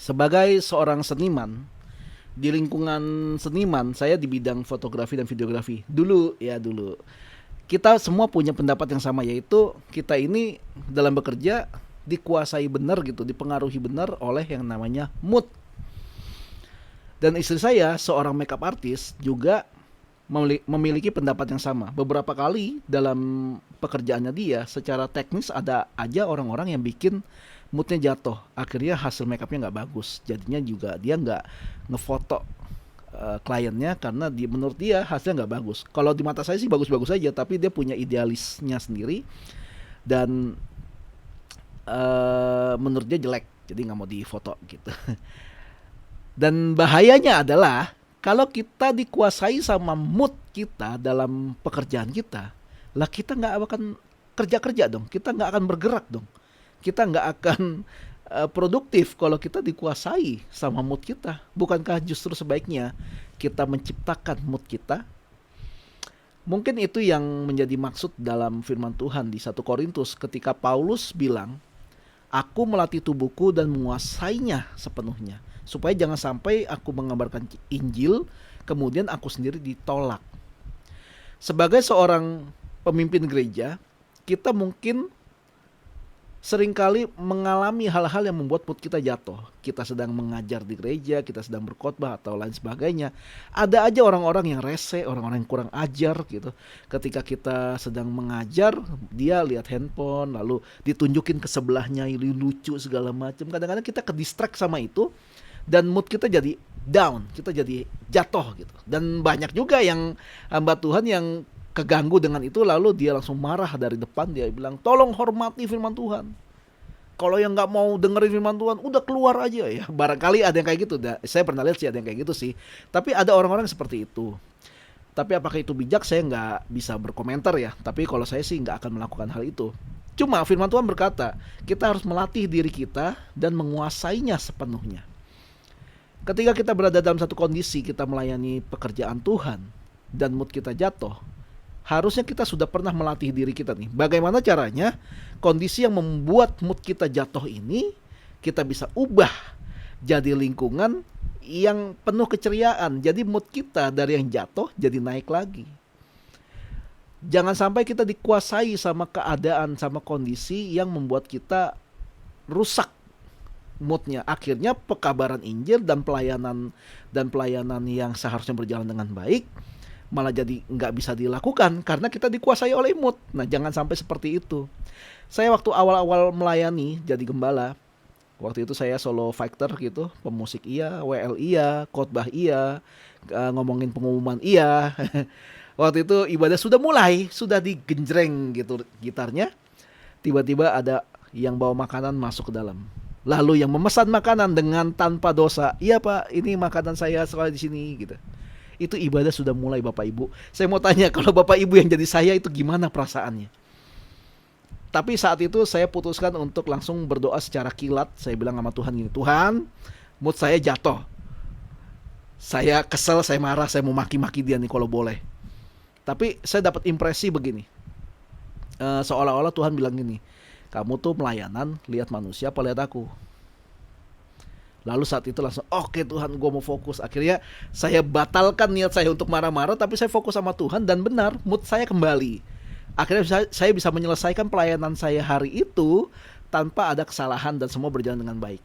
Sebagai seorang seniman, di lingkungan seniman, saya di bidang fotografi dan videografi. Dulu, kita semua punya pendapat yang sama, yaitu kita ini dalam bekerja dikuasai benar gitu, dipengaruhi benar oleh yang namanya mood. Dan istri saya, seorang makeup artist, juga memiliki pendapat yang sama. Beberapa kali dalam pekerjaannya dia, secara teknis ada aja orang-orang yang bikin moodnya jatuh. Akhirnya hasil makeupnya nggak bagus. Jadinya juga dia nggak ngefoto kliennya karena menurut dia hasilnya nggak bagus. Kalau di mata saya sih bagus-bagus aja, tapi dia punya idealisnya sendiri dan menurut dia jelek, jadi nggak mau difoto gitu. Dan bahayanya adalah kalau kita dikuasai sama mood kita dalam pekerjaan kita, lah kita nggak akan kerja-kerja dong, kita nggak akan bergerak dong, kita nggak akan produktif kalau kita dikuasai sama mood kita. Bukankah justru sebaiknya kita menciptakan mood kita? Mungkin itu yang menjadi maksud dalam firman Tuhan di 1 Korintus ketika Paulus bilang, aku melatih tubuhku dan menguasainya sepenuhnya, supaya jangan sampai aku mengabarkan Injil, kemudian aku sendiri ditolak. Sebagai seorang pemimpin gereja, kita mungkin seringkali mengalami hal-hal yang membuat mood kita jatuh. Kita sedang mengajar di gereja, kita sedang berkhotbah atau lain sebagainya. Ada aja orang-orang yang rese, orang-orang yang kurang ajar gitu. Ketika kita sedang mengajar, dia lihat handphone, lalu ditunjukin ke sebelahnya, lucu segala macam. Kadang-kadang kita ke distract sama itu dan mood kita jadi down, kita jadi jatuh gitu. Dan banyak juga yang hamba Tuhan yang keganggu dengan itu, lalu dia langsung marah dari depan, dia bilang tolong hormati firman Tuhan, kalau yang nggak mau dengerin firman Tuhan udah keluar aja ya. Barangkali ada yang kayak gitu, saya pernah lihat sih ada yang kayak gitu sih, tapi ada orang-orang seperti itu. Tapi apakah itu bijak, saya nggak bisa berkomentar ya, tapi kalau saya sih nggak akan melakukan hal itu. Cuma firman Tuhan berkata kita harus melatih diri kita dan menguasainya sepenuhnya. Ketika kita berada dalam satu kondisi kita melayani pekerjaan Tuhan dan mood kita jatuh, harusnya kita sudah pernah melatih diri kita nih. Bagaimana caranya kondisi yang membuat mood kita jatuh ini kita bisa ubah jadi lingkungan yang penuh keceriaan. Jadi mood kita dari yang jatuh jadi naik lagi. Jangan sampai kita dikuasai sama keadaan, sama kondisi yang membuat kita rusak moodnya. Akhirnya pekabaran Injil dan pelayanan yang seharusnya berjalan dengan baik malah jadi nggak bisa dilakukan karena kita dikuasai oleh mood. Nah, jangan sampai seperti itu. Saya waktu awal-awal melayani jadi gembala, waktu itu saya solo fighter gitu, pemusik iya, WL iya, khotbah iya, ngomongin pengumuman iya. Waktu itu ibadah sudah mulai, sudah digenjreng gitu gitarnya. Tiba-tiba ada yang bawa makanan masuk ke dalam. Lalu yang memesan makanan dengan tanpa dosa, iya Pak, ini makanan saya soal di sini gitu. Itu ibadah sudah mulai Bapak Ibu. Saya mau tanya, kalau Bapak Ibu yang jadi saya itu gimana perasaannya? Tapi saat itu saya putuskan untuk langsung berdoa secara kilat. Saya bilang sama Tuhan gini, Tuhan, mood saya jatuh, saya kesel, saya marah, saya mau maki-maki dia nih kalau boleh. Tapi saya dapat impresi begini, seolah-olah Tuhan bilang gini, kamu tuh melayanan lihat manusia apa lihat aku? Lalu saat itu langsung, oke Tuhan, gue mau fokus. Akhirnya saya batalkan niat saya untuk marah-marah, tapi saya fokus sama Tuhan dan benar, mood saya kembali. Akhirnya saya bisa menyelesaikan pelayanan saya hari itu tanpa ada kesalahan dan semua berjalan dengan baik.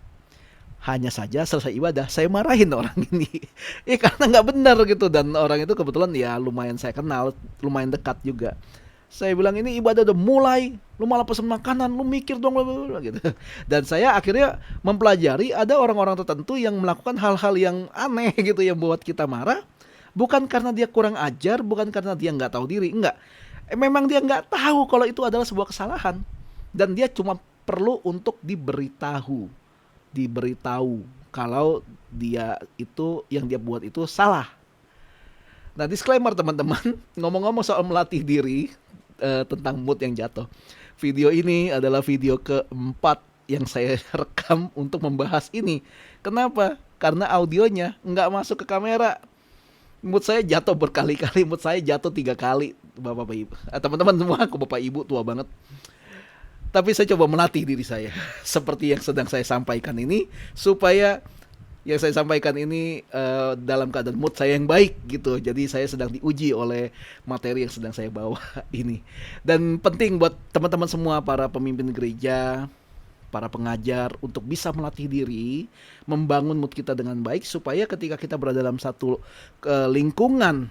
Hanya saja selesai ibadah, saya marahin orang ini. Karena nggak benar gitu. Dan orang itu kebetulan ya lumayan saya kenal, lumayan dekat juga. Saya bilang ini ibadah udah mulai, lu malah pesen makanan, lu mikir dong gitu. Dan saya akhirnya mempelajari ada orang-orang tertentu yang melakukan hal-hal yang aneh gitu yang buat kita marah, bukan karena dia kurang ajar, bukan karena dia nggak tahu diri, enggak. Memang dia nggak tahu kalau itu adalah sebuah kesalahan dan dia cuma perlu untuk diberitahu kalau dia itu yang dia buat itu salah. Nah, disclaimer teman-teman, ngomong-ngomong soal melatih diri tentang mood yang jatuh. Video ini adalah video keempat yang saya rekam untuk membahas ini. Kenapa? Karena audionya nggak masuk ke kamera. Mood saya jatuh berkali-kali, mood saya jatuh 3 kali, Bapak Ibu. Teman-teman semua, aku Bapak Ibu tua banget. Tapi saya coba melatih diri saya seperti yang sedang saya sampaikan ini, supaya yang saya sampaikan ini dalam keadaan mood saya yang baik gitu. Jadi saya sedang diuji oleh materi yang sedang saya bawa ini. Dan penting buat teman-teman semua, para pemimpin gereja, para pengajar, untuk bisa melatih diri, membangun mood kita dengan baik, supaya ketika kita berada dalam satu lingkungan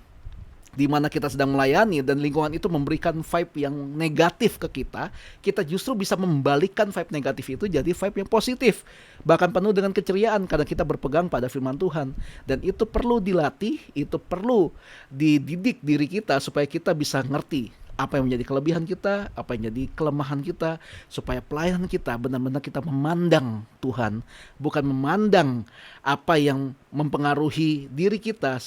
di mana kita sedang melayani dan lingkungan itu memberikan vibe yang negatif ke kita, kita justru bisa membalikkan vibe negatif itu jadi vibe yang positif, bahkan penuh dengan keceriaan karena kita berpegang pada firman Tuhan. Dan itu perlu dilatih, itu perlu dididik diri kita supaya kita bisa ngerti apa yang menjadi kelebihan kita, apa yang jadi kelemahan kita, supaya pelayanan kita benar-benar kita memandang Tuhan, bukan memandang apa yang mempengaruhi diri kita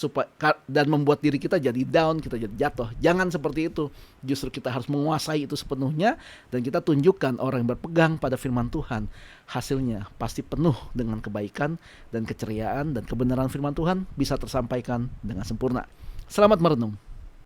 dan membuat diri kita jadi down, kita jadi jatuh. Jangan seperti itu. Justru kita harus menguasai itu sepenuhnya, dan kita tunjukkan orang yang berpegang pada firman Tuhan, hasilnya pasti penuh dengan kebaikan dan keceriaan, dan kebenaran firman Tuhan bisa tersampaikan dengan sempurna. Selamat merenung.